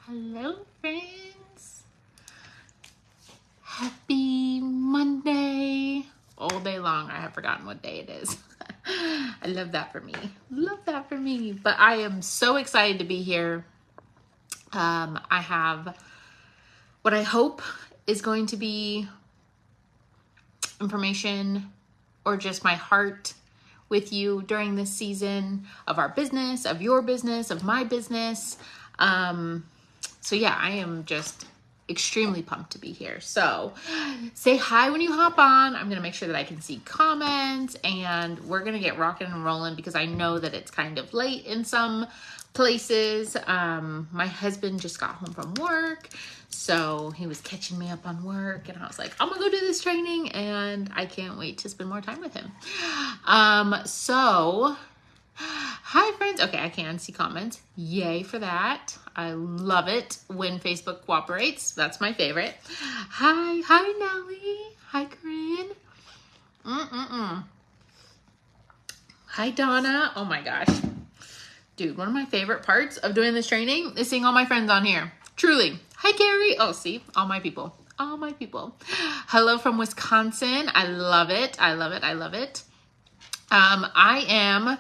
Hello, friends. Happy Monday. All day long, I have forgotten what day it is. I love that for me. Love that for me. But I am so excited to be here. I have what I hope is going to be information or just my heart with you during this season of our business, of your business, of my business. So yeah, I am just extremely pumped to be here. So say hi when you hop on. I'm going to make sure that I can see comments, and we're going to get rocking and rolling because I know that it's kind of late in some places. My husband just got home from work, so he was catching me up on work, and I was like, I'm gonna go do this training, and I can't wait to spend more time with him. So hi friends. Okay, I can see comments. Yay for that. I love it when Facebook cooperates. That's my favorite. Hi Nellie. Hi Corinne. Hi Donna. Oh my gosh. Dude, one of my favorite parts of doing this training is seeing all my friends on here. Truly. Hi Carrie. Oh, see, all my people. All my people. Hello from Wisconsin. I love it. I love it. I love it. I am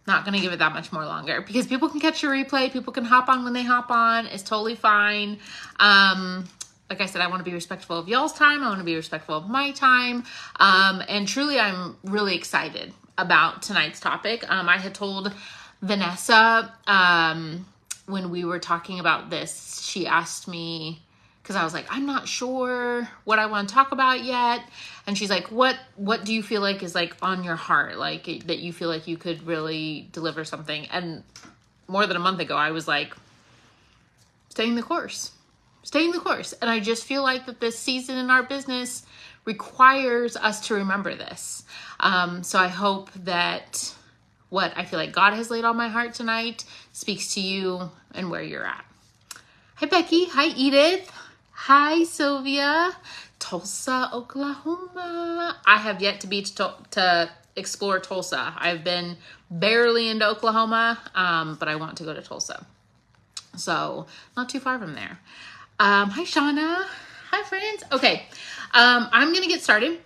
not going to give it that much more longer because people can catch a replay. People can hop on when they hop on. It's totally fine. Like I said, I want to be respectful of y'all's time. I want to be respectful of my time. And truly, I'm really excited about tonight's topic. I had told Vanessa when we were talking about this, she asked me, because I was like, I'm not sure what I want to talk about yet. And she's like, what do you feel like is like on your heart? Like that you feel like you could really deliver something? And more than a month ago, I was like, staying the course. And I just feel like that this season in our business requires us to remember this. So I hope that what I feel like God has laid on my heart tonight speaks to you and where you're at. Hi, Becky. Hi, Edith. Hi, Sylvia. Tulsa, Oklahoma. I have yet to be to explore Tulsa. I've been barely into Oklahoma, but I want to go to Tulsa. So not too far from there. Hi, Shauna. Hi, friends. Okay. I'm going to get started.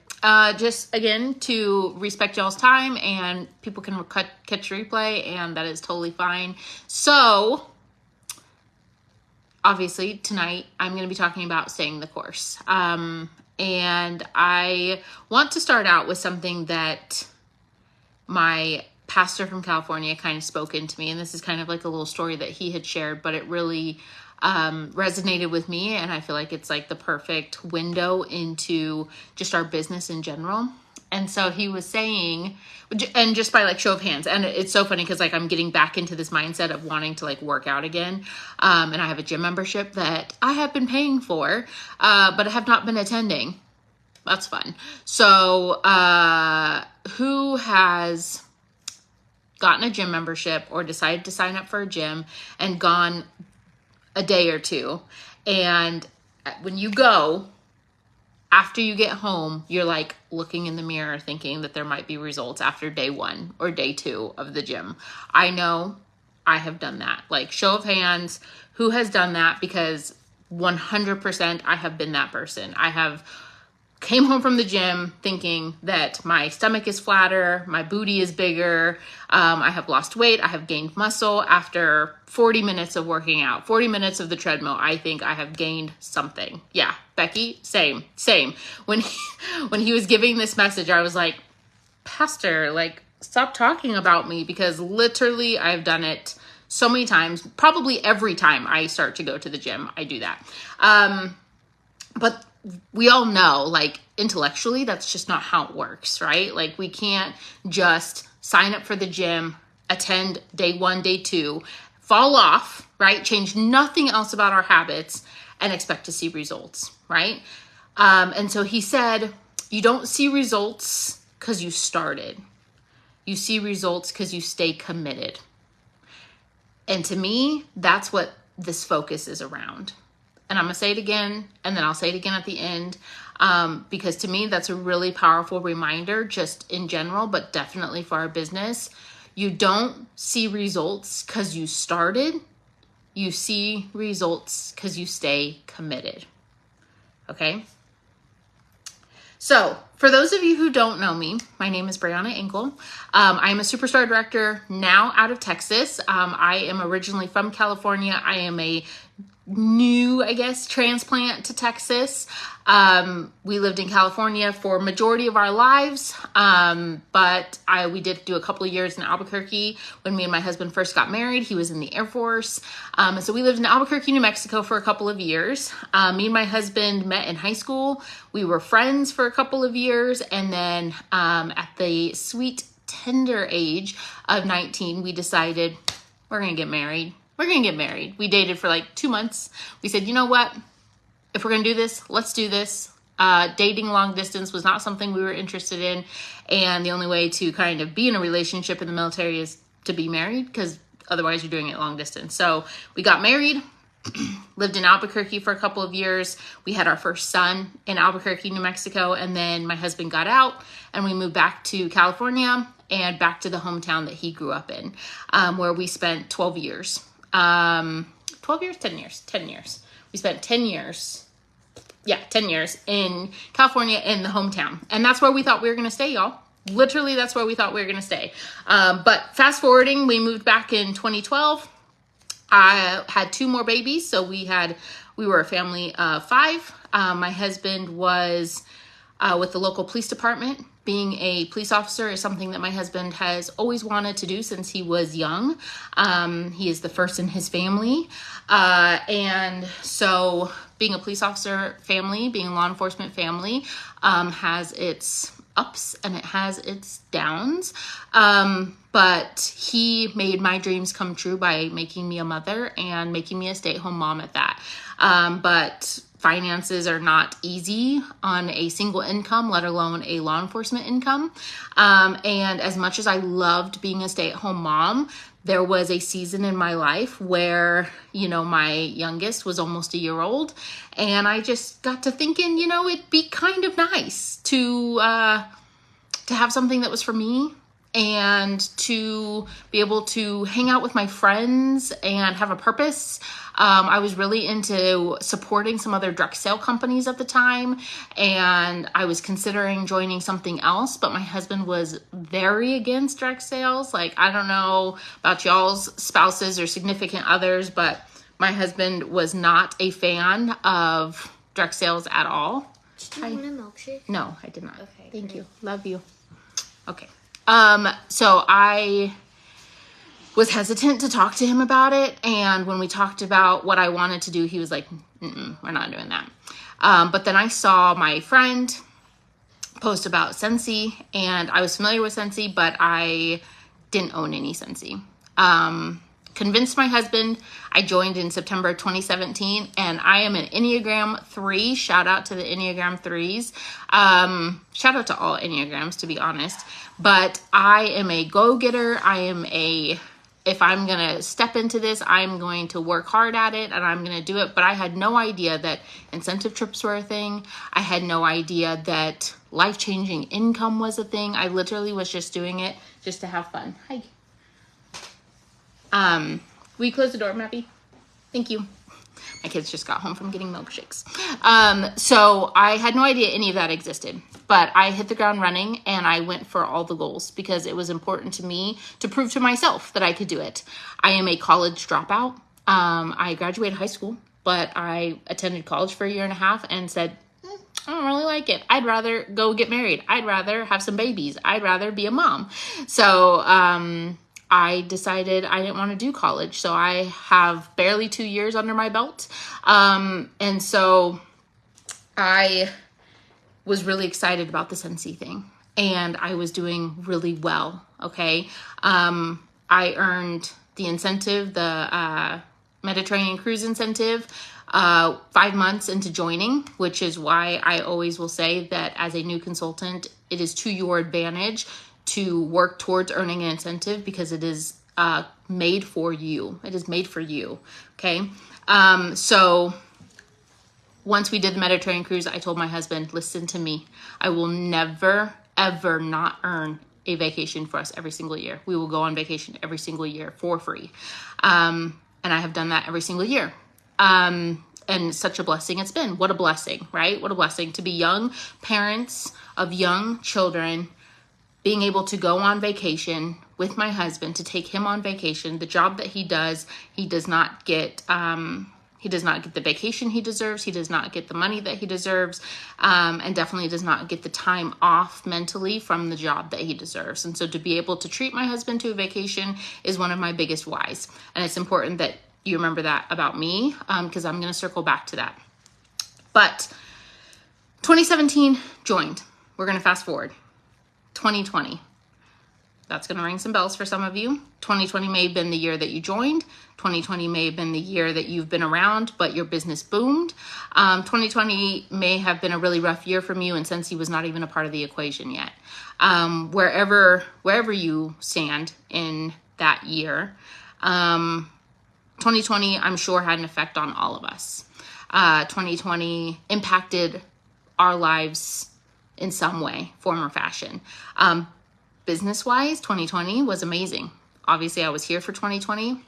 Just again, to respect y'all's time, and people can catch replay, and that is totally fine. So obviously tonight I'm going to be talking about staying the course. And I want to start out with something that my pastor from California kind of spoke into me. And this is kind of like a little story that he had shared, but it really resonated with me. And I feel like it's like the perfect window into just our business in general. And so he was saying, and just by like show of hands, and it's so funny because like I'm getting back into this mindset of wanting to like work out again. And I have a gym membership that I have been paying for, but I have not been attending. That's fun. So who has gotten a gym membership or decided to sign up for a gym and gone a day or two, and when you go, after you get home, you're like looking in the mirror thinking that there might be results after day 1 or day 2 of the gym. I know I have done that. Like show of hands, who has done that? Because 100% I have been that person. I have came home from the gym thinking that my stomach is flatter, my booty is bigger, I have lost weight, I have gained muscle. After 40 minutes of working out, 40 minutes of the treadmill, I think I have gained something. Yeah, Becky, same. When he was giving this message, I was like, Pastor, like, stop talking about me, because literally I've done it so many times. Probably every time I start to go to the gym, I do that. But we all know, like, intellectually, that's just not how it works, right? Like, we can't just sign up for the gym, attend day 1, day 2, fall off, right? Change nothing else about our habits and expect to see results, right? And so he said, you don't see results because you started. You see results because you stay committed. And to me, that's what this focus is around. And I'm going to say it again, and then I'll say it again at the end, because to me, that's a really powerful reminder just in general, but definitely for our business. You don't see results because you started. You see results because you stay committed. Okay? So, for those of you who don't know me, my name is Brianna Engel. I'm a superstar director now out of Texas. I am originally from California. I am a new, transplant to Texas. We lived in California for majority of our lives, but we did do a couple of years in Albuquerque when me and my husband first got married. He was in the Air Force, and so we lived in Albuquerque, New Mexico for a couple of years. Me and my husband met in high school. We were friends for a couple of years, and then at the sweet, tender age of 19, we decided we're going to get married. We're going to get married. We dated for like 2 months. We said, you know what? If we're going to do this, let's do this. Dating long distance was not something we were interested in. And the only way to kind of be in a relationship in the military is to be married, because otherwise you're doing it long distance. So we got married, lived in Albuquerque for a couple of years. We had our first son in Albuquerque, New Mexico. And then my husband got out and we moved back to California and back to the hometown that he grew up in, where we spent 12 years. 12 years, 10 years, 10 years. We spent 10 years. Yeah, 10 years in California in the hometown. And that's where we thought we were going to stay, y'all. Literally, that's where we thought we were going to stay. But fast forwarding, we moved back in 2012. I had 2 more babies. So we were a family of 5. My husband was with the local police department. Being a police officer is something that my husband has always wanted to do since he was young. He is the first in his family. And so being a police officer family, being a law enforcement family, has its ups and it has its downs. But he made my dreams come true by making me a mother and making me a stay-at-home mom at that. But finances are not easy on a single income, let alone a law enforcement income. And as much as I loved being a stay-at-home mom, there was a season in my life where, my youngest was almost a year old. And I just got to thinking, it'd be kind of nice to have something that was for me, and to be able to hang out with my friends and have a purpose. I was really into supporting some other direct sale companies at the time, and I was considering joining something else, but my husband was very against direct sales. Like, I don't know about y'all's spouses or significant others, but my husband was not a fan of direct sales at all. Did you want a milkshake? No, I did not. Okay. Thank you. Love you. Okay. So I was hesitant to talk to him about it. And when we talked about what I wanted to do, he was like, we're not doing that. But then I saw my friend post about Scentsy, and I was familiar with Scentsy, but I didn't own any Scentsy. Convinced my husband. I joined in September 2017, and I am an Enneagram 3. Shout out to the Enneagram 3s. Shout out to all Enneagrams, to be honest. But I am a go-getter. If I'm going to step into this, I'm going to work hard at it, and I'm going to do it. But I had no idea that incentive trips were a thing. I had no idea that life-changing income was a thing. I literally was just doing it just to have fun. Hi. Will you close the door, Mappy? Thank you. My kids just got home from getting milkshakes. So I had no idea any of that existed, but I hit the ground running and I went for all the goals because it was important to me to prove to myself that I could do it. I am a college dropout. I graduated high school, but I attended college for a year and a half and said, I don't really like it. I'd rather go get married. I'd rather have some babies. I'd rather be a mom. So, I decided I didn't want to do college. So I have barely 2 years under my belt. And so I was really excited about the Scentsy thing, and I was doing really well. Okay. I earned the incentive, the Mediterranean cruise incentive, 5 months into joining, which is why I always will say that as a new consultant, it is to your advantage to work towards earning an incentive, because it is made for you. It is made for you. Okay. So once we did the Mediterranean cruise, I told my husband, listen to me. I will never, ever not earn a vacation for us every single year. We will go on vacation every single year for free. And I have done that every single year. And such a blessing it's been. What a blessing, right? What a blessing to be young parents of young children, being able to go on vacation with my husband, to take him on vacation. The job that he does not get, he does not get the vacation he deserves. He does not get the money that he deserves, and definitely does not get the time off mentally from the job that he deserves. And so to be able to treat my husband to a vacation is one of my biggest whys. And it's important that you remember that about me, because I'm going to circle back to that. But 2017 joined. We're going to fast forward. 2020. That's going to ring some bells for some of you. 2020 may have been the year that you joined. 2020 may have been the year that you've been around, but your business boomed. 2020 may have been a really rough year from you, and Scentsy was not even a part of the equation yet. Wherever you stand in that year, 2020, I'm sure, had an effect on all of us. 2020 impacted our lives in some way, form, or fashion. Business-wise, 2020 was amazing. Obviously, I was here for 2020.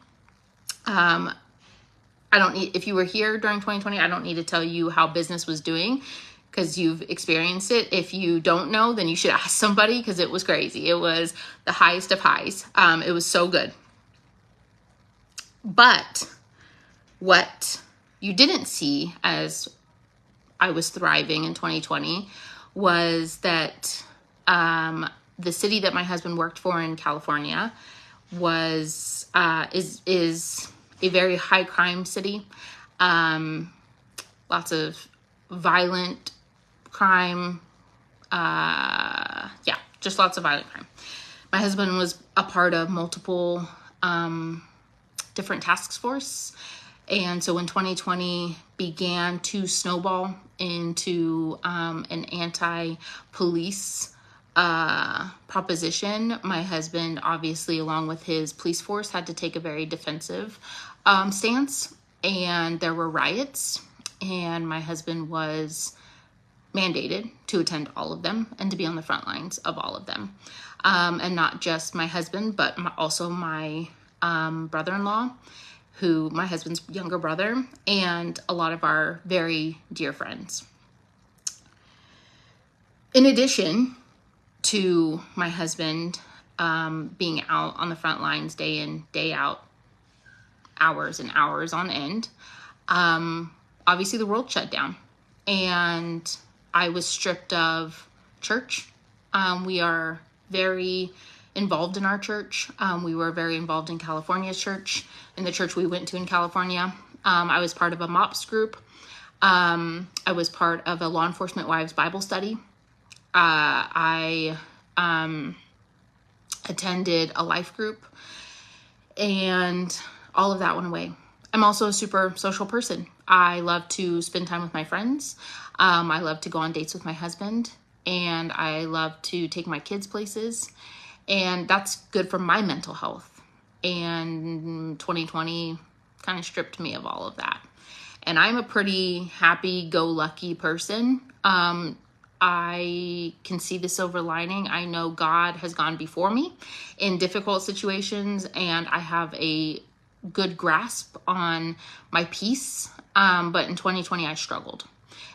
If you were here during 2020, I don't need to tell you how business was doing, because you've experienced it. If you don't know, then you should ask somebody, because it was crazy. It was the highest of highs. It was so good. But what you didn't see as I was thriving in 2020 was that the city that my husband worked for in California is a very high crime city. Lots of violent crime. Just lots of violent crime. My husband was a part of multiple different task force. And so when 2020 began to snowball into an anti-police proposition, my husband, obviously, along with his police force, had to take a very defensive stance. And there were riots, and my husband was mandated to attend all of them and to be on the front lines of all of them. And not just my husband, but also my brother-in-law, who my husband's younger brother, and a lot of our very dear friends. In addition to my husband being out on the front lines day in, day out, hours and hours on end, obviously the world shut down, and I was stripped of church. We are very involved in our church. We were very involved in California's church, in the church we went to in California. I was part of a MOPS group. I was part of a Law Enforcement Wives Bible study. I attended a life group, and all of that went away. I'm also a super social person. I love to spend time with my friends. I love to go on dates with my husband, and I love to take my kids places. And that's good for my mental health. And 2020 kind of stripped me of all of that. And I'm a pretty happy-go-lucky person. I can see the silver lining. I know God has gone before me in difficult situations, and I have a good grasp on my peace. But in 2020, I struggled.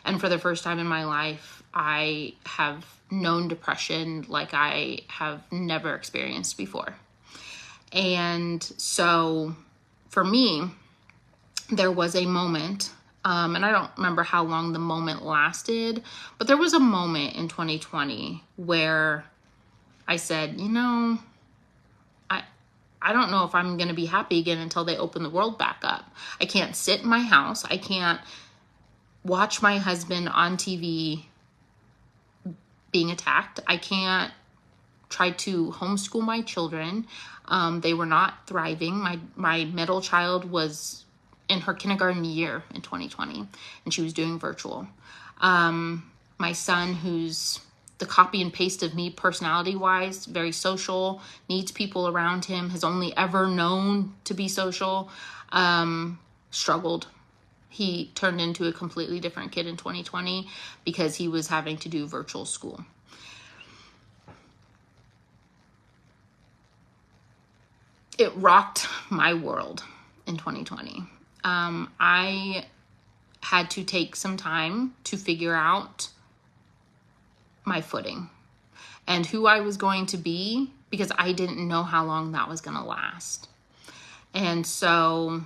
And for the first time in my life, I have known depression like I have never experienced before. And so for me, there was a moment, and I don't remember how long the moment lasted, but there was a moment in 2020 where I said, I don't know if I'm going to be happy again until they open the world back up. I can't sit in my house. I can't watch my husband on TV being attacked. I can't try to homeschool my children. They were not thriving. My middle child was in her kindergarten year in 2020, and she was doing virtual. My son, who's the copy and paste of me personality-wise, very social, needs people around him, has only ever known to be social, struggled. He turned into a completely different kid in 2020 because he was having to do virtual school. It rocked my world in 2020. I had to take some time to figure out my footing and who I was going to be, because I didn't know how long that was going to last. And so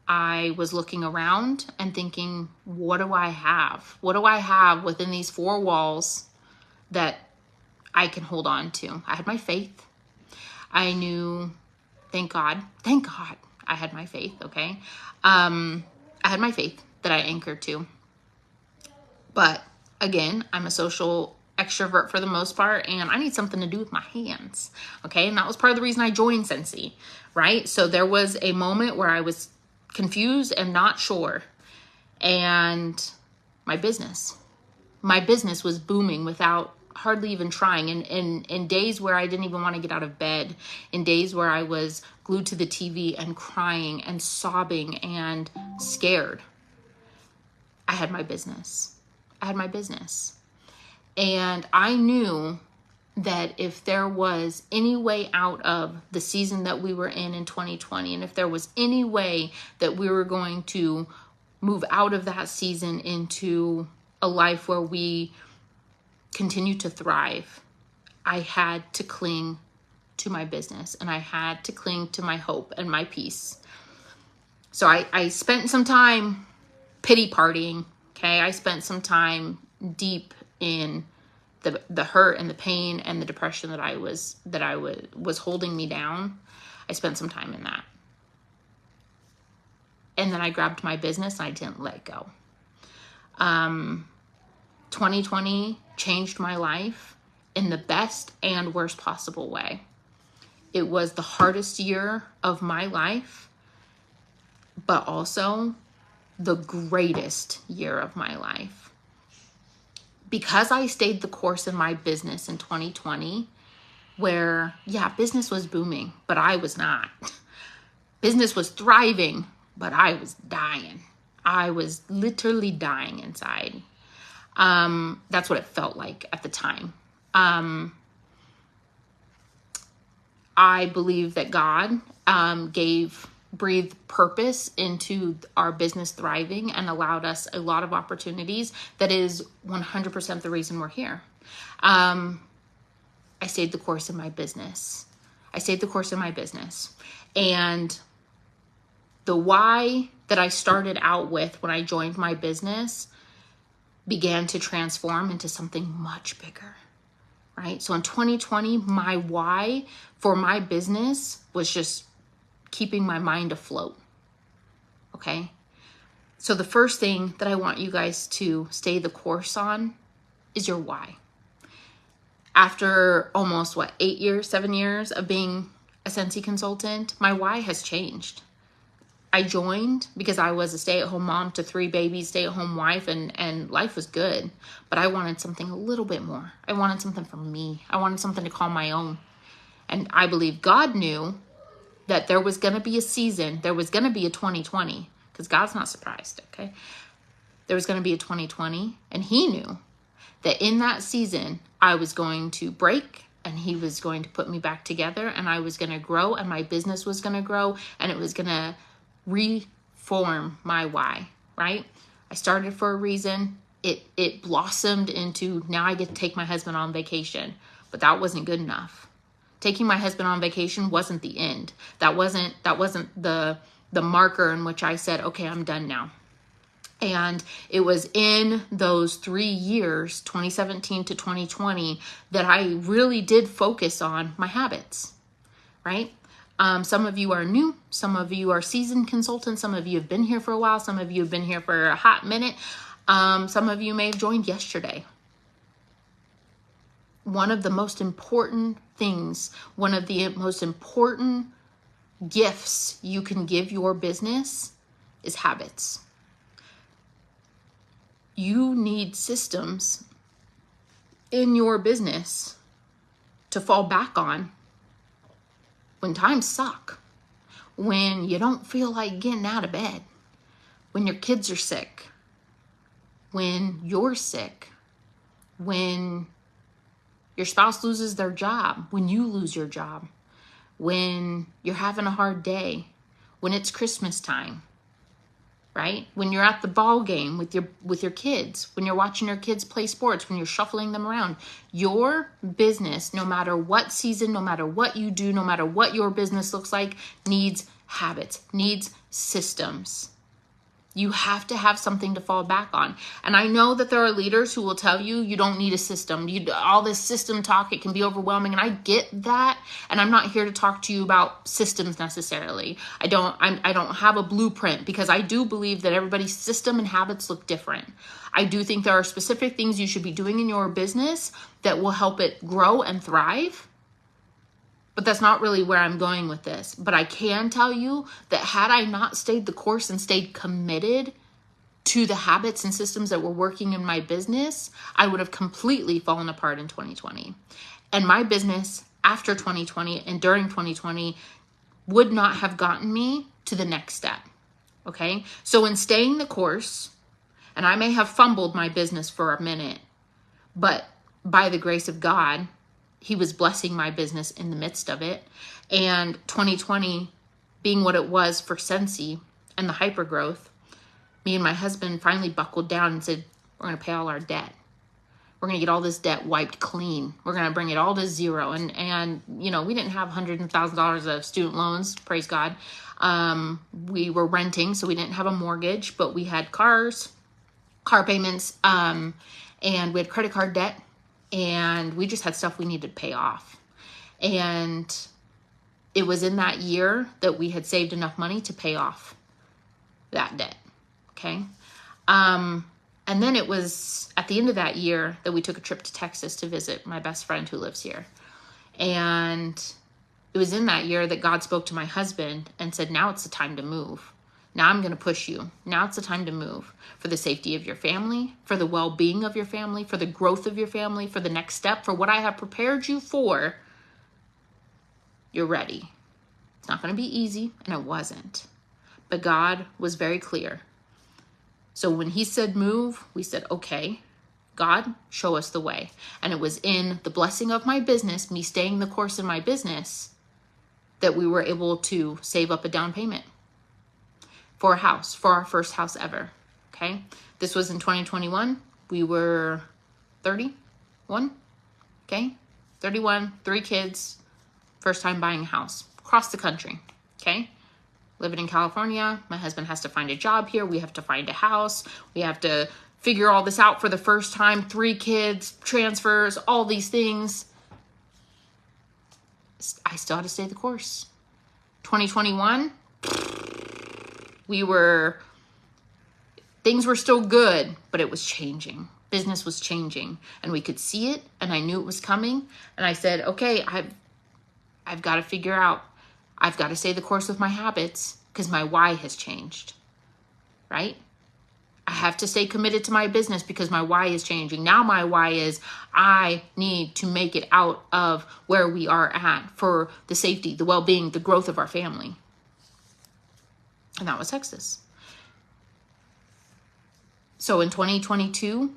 I was looking around and thinking, what do I have? What do I have within these four walls that I can hold on to? I had my faith. I knew, thank God, I had my faith, okay? I had my faith that I anchored to. But again, I'm a social extrovert for the most part, and I need something to do with my hands, okay? And that was part of the reason I joined Scentsy, right? So there was a moment where I was confused and not sure, and my business was booming without hardly even trying. And in days where I didn't even want to get out of bed, in days where I was glued to the TV and crying and sobbing and scared, I had my business. And I knew that if there was any way out of the season that we were in 2020, and if there was any way that we were going to move out of that season into a life where we continue to thrive, I had to cling to my business, and I had to cling to my hope and my peace. So I spent some time pity partying, okay? I spent some time deep in the hurt and the pain and the depression that I was holding me down. I spent some time in that. And then I grabbed my business and I didn't let go. 2020 changed my life in the best and worst possible way. It was the hardest year of my life, but also the greatest year of my life. Because I stayed the course in my business in 2020, where, yeah, business was booming, but I was not. Business was thriving, but I was dying. I was literally dying inside. That's what it felt like at the time. I believe that God breathed purpose into our business thriving and allowed us a lot of opportunities. That is 100% the reason we're here. I stayed the course in my business. And the why that I started out with when I joined my business began to transform into something much bigger, right? So in 2020, my why for my business was just keeping my mind afloat, okay? So the first thing that I want you guys to stay the course on is your why. After almost, 7 years of being a Scentsy consultant, my why has changed. I joined because I was a stay-at-home mom to 3 babies, stay-at-home wife, and life was good. But I wanted something a little bit more. I wanted something for me. I wanted something to call my own. And I believe God knew that there was going to be a season, there was going to be a 2020, because God's not surprised, okay? There was going to be a 2020, and he knew that in that season, I was going to break, and he was going to put me back together, and I was going to grow, and my business was going to grow, and it was going to reform my why, right? I started for a reason. It blossomed into, now I get to take my husband on vacation, but that wasn't good enough. Taking my husband on vacation wasn't the end. That wasn't the marker in which I said, okay, I'm done now. And it was in those 3 years, 2017 to 2020, that I really did focus on my habits, right? Some of you are new. Some of you are seasoned consultants. Some of you have been here for a while. Some of you have been here for a hot minute. Some of you may have joined yesterday. One of the most important things, one of the most important gifts you can give your business is habits. You need systems in your business to fall back on when times suck, when you don't feel like getting out of bed, when your kids are sick, when you're sick, when your spouse loses their job, when you lose your job, when you're having a hard day, when it's Christmas time, right? When you're at the ball game with your kids, when you're watching your kids play sports, when you're shuffling them around. Your business, no matter what season, no matter what you do, no matter what your business looks like, needs habits, needs systems. You have to have something to fall back on. And I know that there are leaders who will tell you you don't need a system. All this system talk, it can be overwhelming. And I get that. And I'm not here to talk to you about systems necessarily. I don't have a blueprint, because I do believe that everybody's system and habits look different. I do think there are specific things you should be doing in your business that will help it grow and thrive. But that's not really where I'm going with this. But I can tell you that had I not stayed the course and stayed committed to the habits and systems that were working in my business, I would have completely fallen apart in 2020. And my business after 2020 and during 2020 would not have gotten me to the next step. Okay? So in staying the course, and I may have fumbled my business for a minute, but by the grace of God, He was blessing my business in the midst of it. And 2020 being what it was for Scentsy and the hypergrowth, me and my husband finally buckled down and said, we're going to pay all our debt. We're going to get all this debt wiped clean. We're going to bring it all to zero. And you know, we didn't have $100,000 of student loans, praise God. We were renting, so we didn't have a mortgage, but we had car payments, and we had credit card debt. And we just had stuff we needed to pay off. And it was in that year that we had saved enough money to pay off that debt. Okay. And then it was at the end of that year that we took a trip to Texas to visit my best friend who lives here. And it was in that year that God spoke to my husband and said, now it's the time to move. Now I'm going to push you. Now it's the time to move for the safety of your family, for the well-being of your family, for the growth of your family, for the next step, for what I have prepared you for. You're ready. It's not going to be easy, and it wasn't. But God was very clear. So when He said move, we said, okay, God, show us the way. And it was in the blessing of my business, me staying the course in my business, that we were able to save up a down payment for a house, for our first house ever. Okay. This was in 2021. We were 31. Okay. 31, 3 kids, first time buying a house across the country. Okay. Living in California. My husband has to find a job here. We have to find a house. We have to figure all this out for the first time. 3 kids, transfers, all these things. I still had to stay the course. 2021. Things were still good, but it was changing. Business was changing, and we could see it, and I knew it was coming. And I said, okay, I've got to figure out, I've got to stay the course with my habits, because my why has changed, right? I have to stay committed to my business because my why is changing. Now my why is I need to make it out of where we are at for the safety, the well-being, the growth of our family. And that was Texas. So in 2022,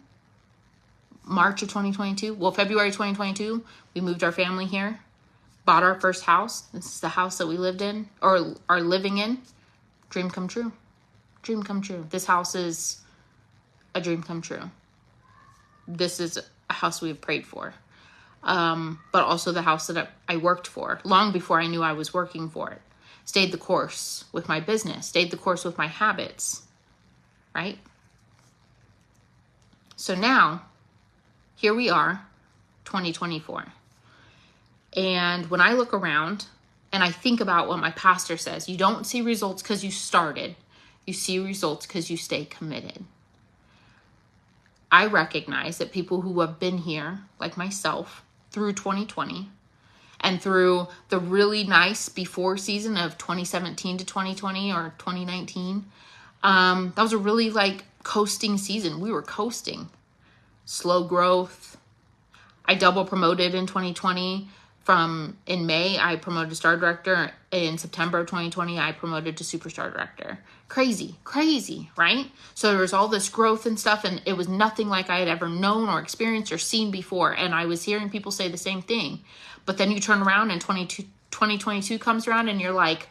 March of 2022, February 2022, we moved our family here, bought our first house. This is the house that we lived in or are living in. Dream come true. Dream come true. This house is a dream come true. This is a house we've prayed for. But also the house that I worked for long before I knew I was working for it. Stayed the course with my business, stayed the course with my habits, right? So now, here we are, 2024. And when I look around and I think about what my pastor says, you don't see results because you started. You see results because you stay committed. I recognize that people who have been here, like myself, through 2020, and through the really nice before season of 2017 to 2020 or 2019, that was a really coasting season. We were coasting. Slow growth. I double promoted in 2020. In May, I promoted to star director. In September of 2020, I promoted to superstar director. Crazy, right? So there was all this growth and stuff, and it was nothing like I had ever known or experienced or seen before. And I was hearing people say the same thing. But then you turn around and 2022 comes around and you're like,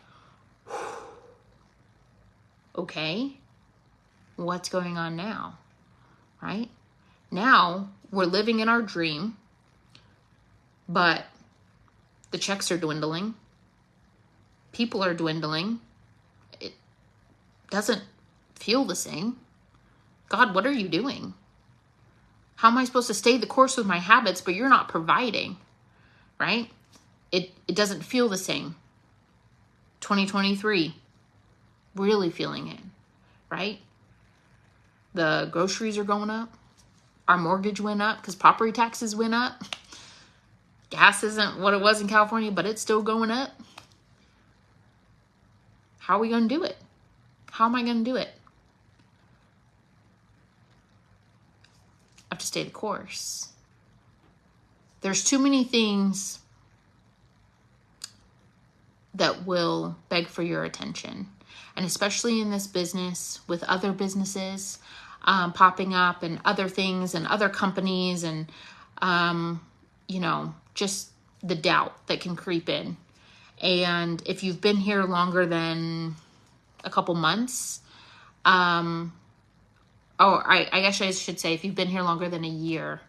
Okay, what's going on now, right? Now we're living in our dream, but the checks are dwindling. People are dwindling. It doesn't feel the same. God, what are you doing? How am I supposed to stay the course with my habits, but you're not providing, right? It doesn't feel the same. 2023, really feeling it, right? The groceries are going up. Our mortgage went up because property taxes went up. Gas isn't what it was in California, but it's still going up. How are we going to do it? How am I going to do it? I have to stay the course. There's too many things that will beg for your attention. And especially in this business with other businesses popping up and other things and other companies and, just the doubt that can creep in. And if you've been here longer than a couple months, I guess I should say if you've been here longer than a year,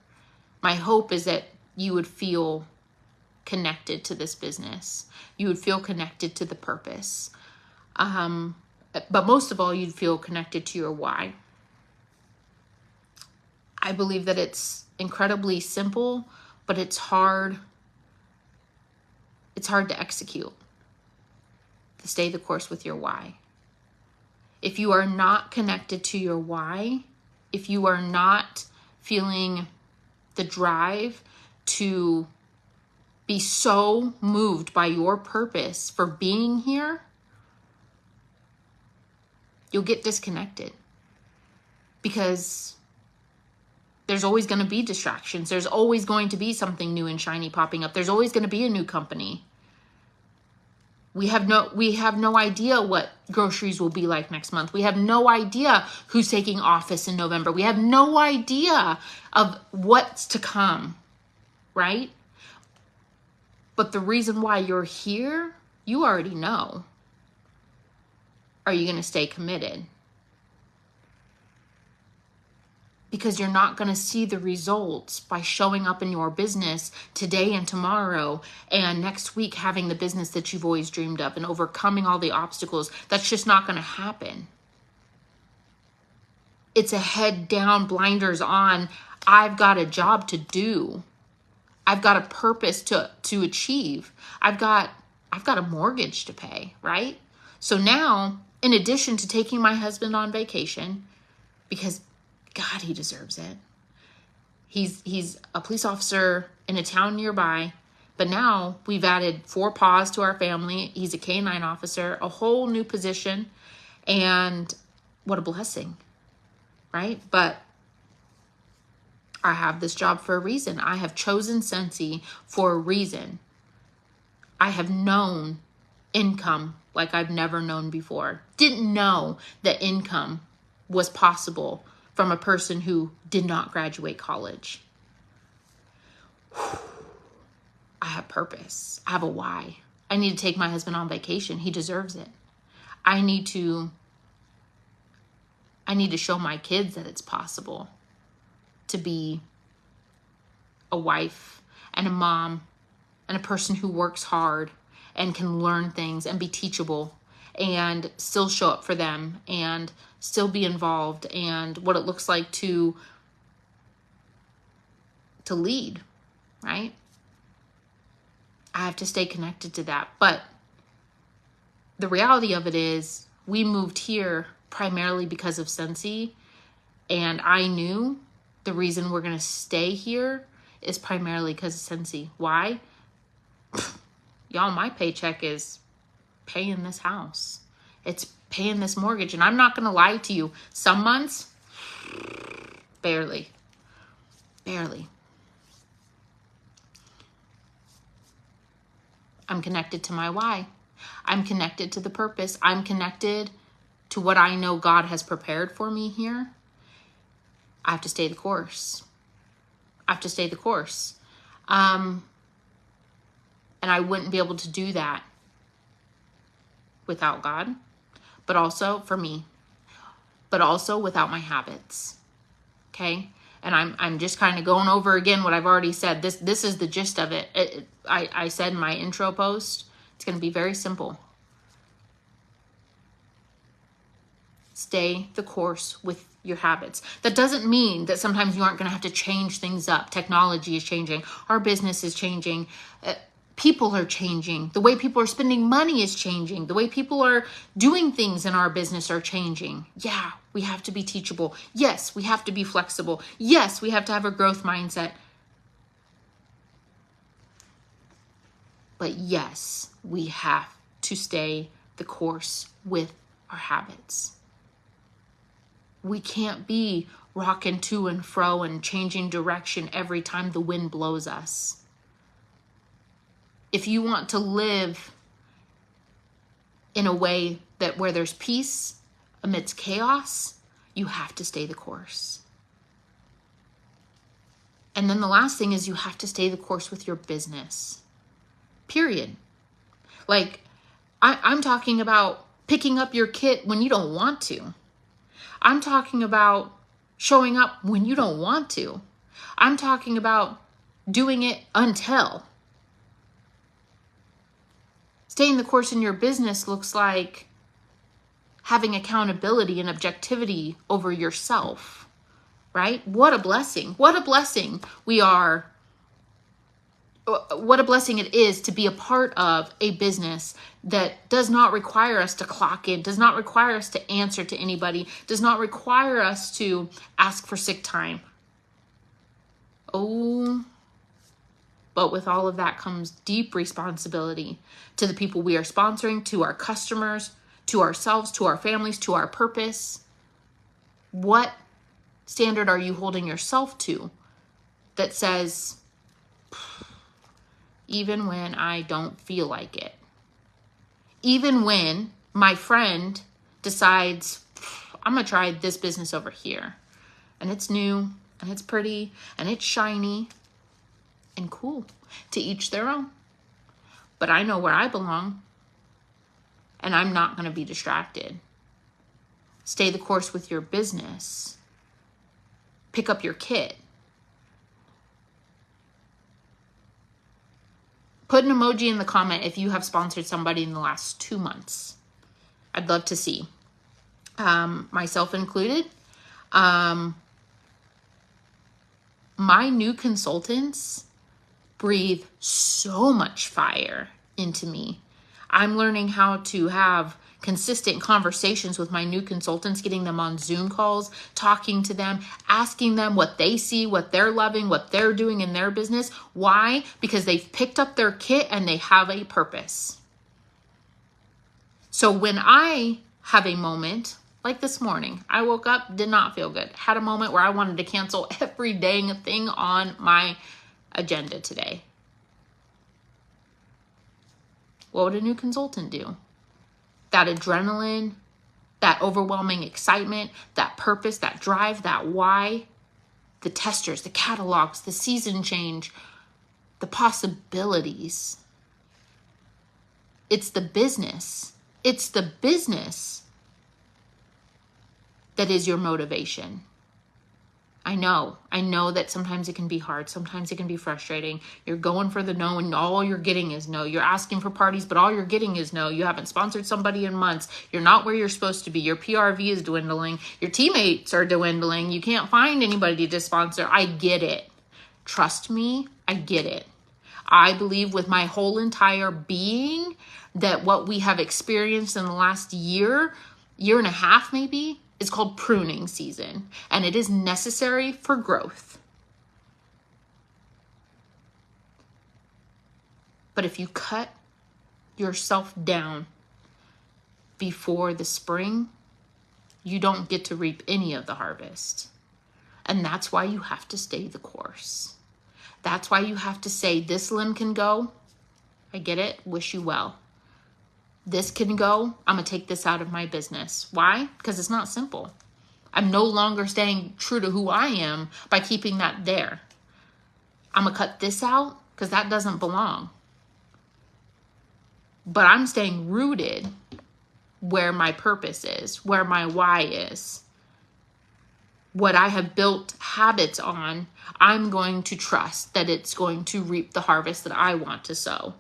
my hope is that you would feel connected to this business. You would feel connected to the purpose. But most of all, you'd feel connected to your why. I believe that it's incredibly simple, but it's hard. It's hard to execute. To stay the course with your why. If you are not connected to your why, if you are not feeling the drive to be so moved by your purpose for being here, you'll get disconnected because there's always going to be distractions. There's always going to be something new and shiny popping up. There's always going to be a new company. We have no idea what groceries will be like next month. We have no idea who's taking office in November. We have no idea of what's to come, right? But the reason why you're here, you already know. Are you going to stay committed? Because you're not going to see the results by showing up in your business today and tomorrow and next week having the business that you've always dreamed of and overcoming all the obstacles. That's just not going to happen. It's a head down, blinders on. I've got a job to do. I've got a purpose to achieve. I've got a mortgage to pay, right? So now, in addition to taking my husband on vacation, because God, he deserves it. He's a police officer in a town nearby, but now we've added 4 paws to our family. He's a K-9 officer, a whole new position, and what a blessing, right? But I have this job for a reason. I have chosen Scentsy for a reason. I have known income like I've never known before. Didn't know that income was possible from a person who did not graduate college. I have purpose. I have a why. I need to take my husband on vacation. He deserves it. I need to show my kids that it's possible to be a wife and a mom and a person who works hard and can learn things and be teachable and still show up for them and still be involved, and what it looks like to lead, right? I have to stay connected to that. But the reality of it is we moved here primarily because of Scentsy, and I knew the reason we're going to stay here is primarily because of Scentsy. Why? Y'all, my paycheck is paying this house. It's paying this mortgage. And I'm not going to lie to you. Some months, barely. I'm connected to my why. I'm connected to the purpose. I'm connected to what I know God has prepared for me here. I have to stay the course. And I wouldn't be able to do that without God, but also for me. but also without my habits. Okay? And I'm just kind of going over again what I've already said. This is the gist of it. I said in my intro post, it's going to be very simple. Stay the course with your habits. That doesn't mean that sometimes you aren't going to have to change things up. Technology is changing. Our business is changing. People are changing. The way people are spending money is changing. The way people are doing things in our business are changing. Yeah, we have to be teachable. Yes, we have to be flexible. Yes, we have to have a growth mindset. But yes, we have to stay the course with our habits. We can't be rocking to and fro and changing direction every time the wind blows us. If you want to live in a way that where there's peace amidst chaos, you have to stay the course. And then the last thing is you have to stay the course with your business. Period. Like, I'm talking about picking up your kit when you don't want to. I'm talking about showing up when you don't want to. I'm talking about doing it until. Staying the course in your business looks like having accountability and objectivity over yourself, right? What a blessing. What a blessing we are. What a blessing it is to be a part of a business that does not require us to clock in, does not require us to answer to anybody, does not require us to ask for sick time. Oh, but with all of that comes deep responsibility to the people we are sponsoring, to our customers, to ourselves, to our families, to our purpose. What standard are you holding yourself to that says, even when I don't feel like it? Even when my friend decides, I'm going to try this business over here. And it's new, and it's pretty, and it's shiny, and cool. To each their own. But I know where I belong. And I'm not going to be distracted. Stay the course with your business. Pick up your kit. Put an emoji in the comment if you have sponsored somebody in the last 2 months. I'd love to see. Myself included. My new consultants breathe so much fire into me. I'm learning how to have consistent conversations with my new consultants, getting them on Zoom calls, talking to them, asking them what they see, what they're loving, what they're doing in their business. Why? Because they've picked up their kit and they have a purpose. So when I have a moment, like this morning, I woke up, did not feel good, had a moment where I wanted to cancel every dang thing on my agenda today. What would a new consultant do? That adrenaline, that overwhelming excitement, that purpose, that drive, that why, the testers, the catalogs, the season change, the possibilities. It's the business. It's the business that is your motivation. I know that sometimes it can be hard. Sometimes it can be frustrating. You're going for the no and all you're getting is no. You're asking for parties, but all you're getting is no. You haven't sponsored somebody in months. You're not where you're supposed to be. Your PRV is dwindling. Your teammates are dwindling. You can't find anybody to sponsor. I get it. Trust me, I get it. I believe with my whole entire being that what we have experienced in the last year and a half maybe, is called pruning season, and it is necessary for growth. But if you cut yourself down before the spring, you don't get to reap any of the harvest. And that's why you have to stay the course. That's why you have to say, this limb can go. I get it. Wish you well. This can go. I'm going to take this out of my business. Why? Because it's not simple. I'm no longer staying true to who I am by keeping that there. I'm going to cut this out because that doesn't belong. But I'm staying rooted where my purpose is, where my why is. what I have built habits on, I'm going to trust that it's going to reap the harvest that I want to sow.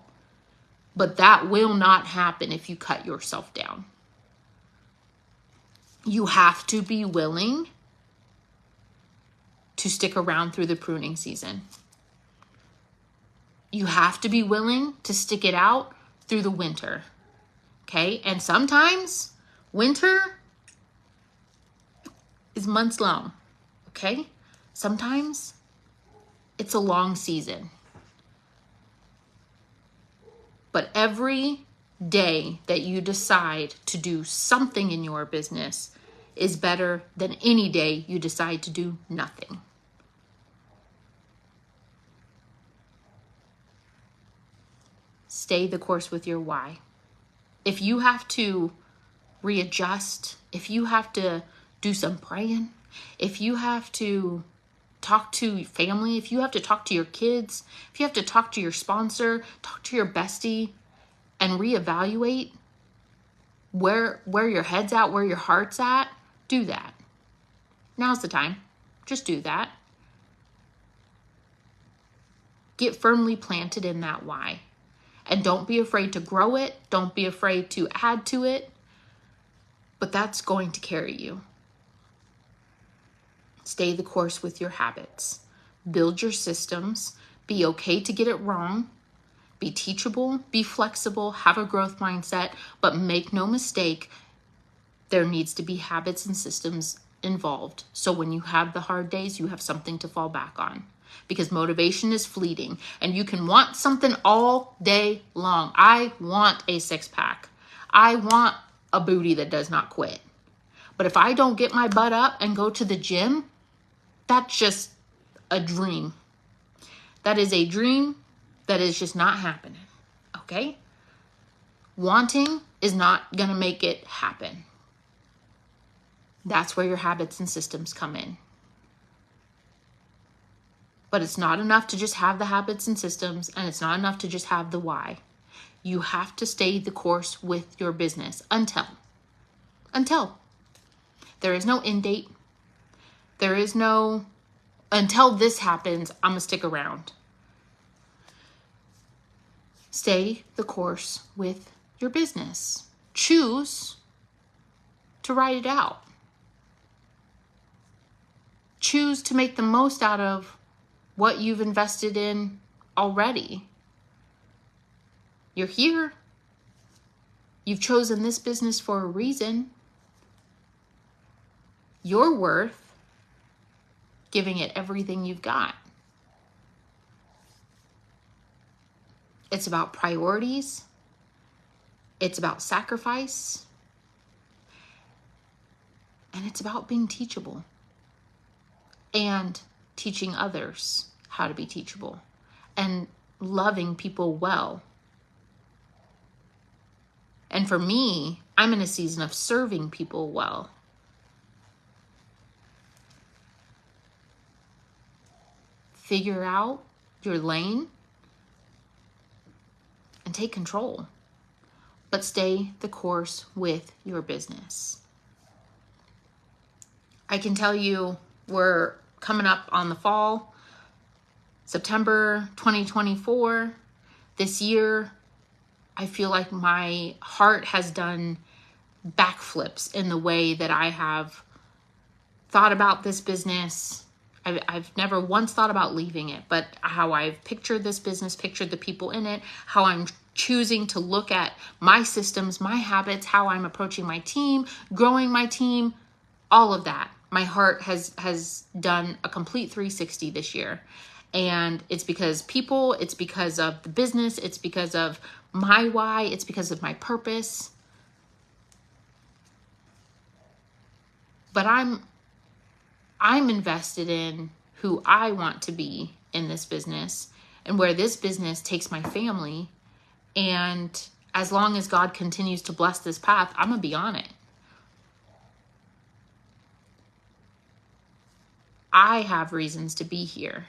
But that will not happen if you cut yourself down. You have to be willing to stick around through the pruning season. You have to be willing to stick it out through the winter. Okay? And sometimes winter is months long. Okay? Sometimes it's a long season. But every day that you decide to do something in your business is better than any day you decide to do nothing. Stay the course with your why. If you have to readjust, if you have to do some praying, if you have to talk to family, if you have to talk to your kids, if you have to talk to your sponsor, talk to your bestie, and reevaluate where your head's at, where your heart's at, do that. Now's the time. Just do that. Get firmly planted in that why. And don't be afraid to grow it. Don't be afraid to add to it. But that's going to carry you. Stay the course with your habits. Build your systems. Be okay to get it wrong. Be teachable. Be flexible. Have a growth mindset. But make no mistake, there needs to be habits and systems involved. So when you have the hard days, you have something to fall back on. Because motivation is fleeting. And you can want something all day long. I want a six-pack. I want a booty that does not quit. But if I don't get my butt up and go to the gym, that's just a dream. That is a dream that is just not happening. Okay? Wanting is not going to make it happen. That's where your habits and systems come in. But it's not enough to just have the habits and systems, and it's not enough to just have the why. You have to stay the course with your business until there is no end date. There is no, until this happens, I'm going to stick around. Stay the course with your business. Choose to write it out. Choose to make the most out of what you've invested in already. You're here. You've chosen this business for a reason. You're worth giving it everything you've got. It's about priorities. It's about sacrifice. And it's about being teachable and teaching others how to be teachable and loving people well. And for me, I'm in a season of serving people well. Figure out your lane and take control, but stay the course with your business. I can tell you we're coming up on the fall, September 2024. This year, I feel like my heart has done backflips in the way that I have thought about this business. I've never once thought about leaving it, but how I've pictured this business, pictured the people in it, how I'm choosing to look at my systems, my habits, how I'm approaching my team, growing my team, all of that. My heart has done a complete 360 this year. And it's because people, it's because of the business, it's because of my why, it's because of my purpose. But I'm invested in who I want to be in this business and where this business takes my family. And as long as God continues to bless this path, I'm going to be on it. I have reasons to be here.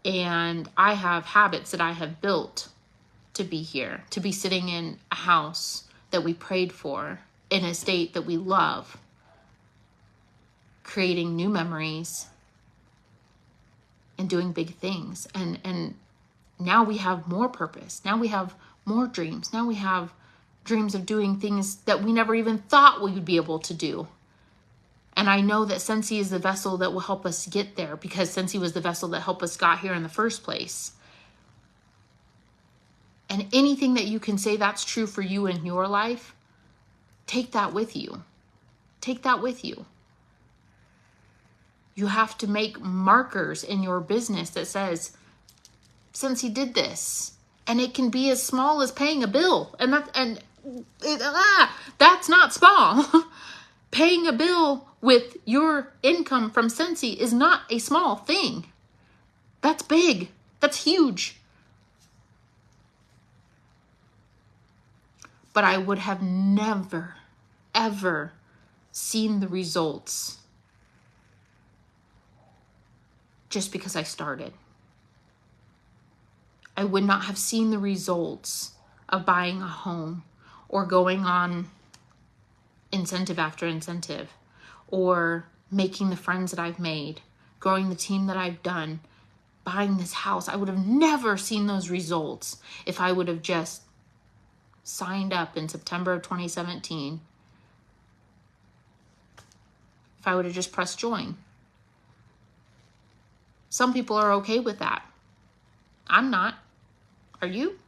And I have habits that I have built to be here, to be sitting in a house that we prayed for, in a state that we love, creating new memories and doing big things. And now we have more purpose. Now we have more dreams. Now we have dreams of doing things that we never even thought we would be able to do. And I know that Scentsy is the vessel that will help us get there, because Scentsy was the vessel that helped us got here in the first place. And anything that you can say that's true for you in your life, take that with you. Take that with you. You have to make markers in your business that says, Scentsy did this. And it can be as small as paying a bill. And that's not small. Paying a bill with your income from Scentsy is not a small thing. That's big. That's huge. But I would have never, ever seen the results just because I started. I would not have seen the results of buying a home or going on incentive after incentive or making the friends that I've made, growing the team that I've done, buying this house. I would have never seen those results if I would have just signed up in September of 2017. If I would have just pressed join. Some people are okay with that. I'm not. Are you?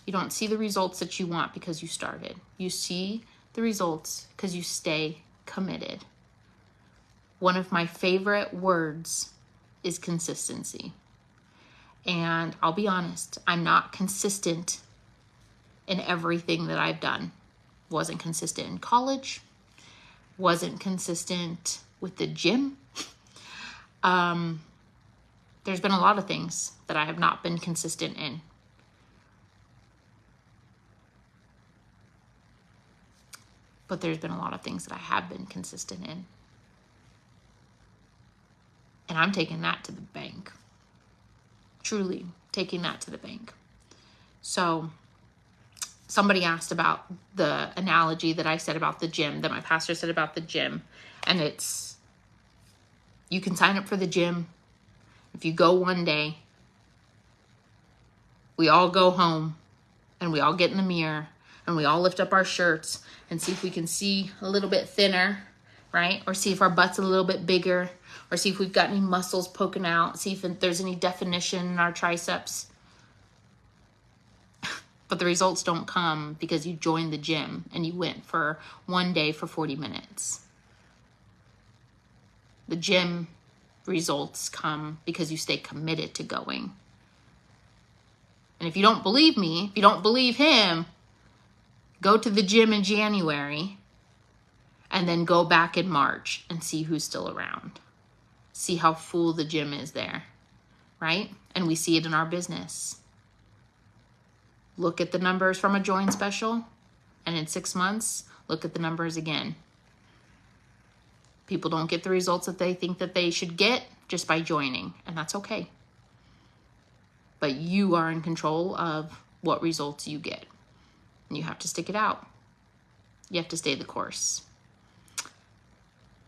You don't see the results that you want because you started. You see the results because you stay committed. One of my favorite words is consistency. And I'll be honest, I'm not consistent in everything that I've done. Wasn't consistent in college. Wasn't consistent with the gym. There's been a lot of things that I have not been consistent in. But there's been a lot of things that I have been consistent in. And I'm taking that to the bank. Truly taking that to the bank. So somebody asked about the analogy that I said about the gym, that my pastor said about the gym. And it's, you can sign up for the gym. If you go one day, we all go home and we all get in the mirror and we all lift up our shirts and see if we can see a little bit thinner, right? Or see if our butt's a little bit bigger, or see if we've got any muscles poking out, see if there's any definition in our triceps. But the results don't come because you joined the gym and you went for one day for 40 minutes. The gym results come because you stay committed to going. And if you don't believe me, if you don't believe him, go to the gym in January and then go back in March and see who's still around. See how full the gym is there, right? And we see it in our business. Look at the numbers from a join special, and in 6 months, look at the numbers again. People don't get the results that they think that they should get just by joining, and that's okay. But you are in control of what results you get. And you have to stick it out. You have to stay the course.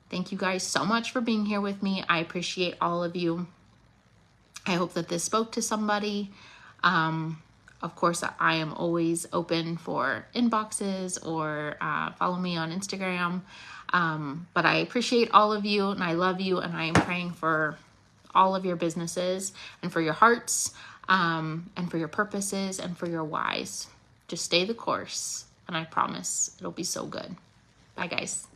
Thank you guys so much for being here with me. I appreciate all of you. I hope that this spoke to somebody. Of course, I am always open for inboxes or follow me on Instagram. But I appreciate all of you and I love you, and I am praying for all of your businesses and for your hearts and for your purposes and for your whys. Just stay the course, and I promise it'll be so good. Bye, guys.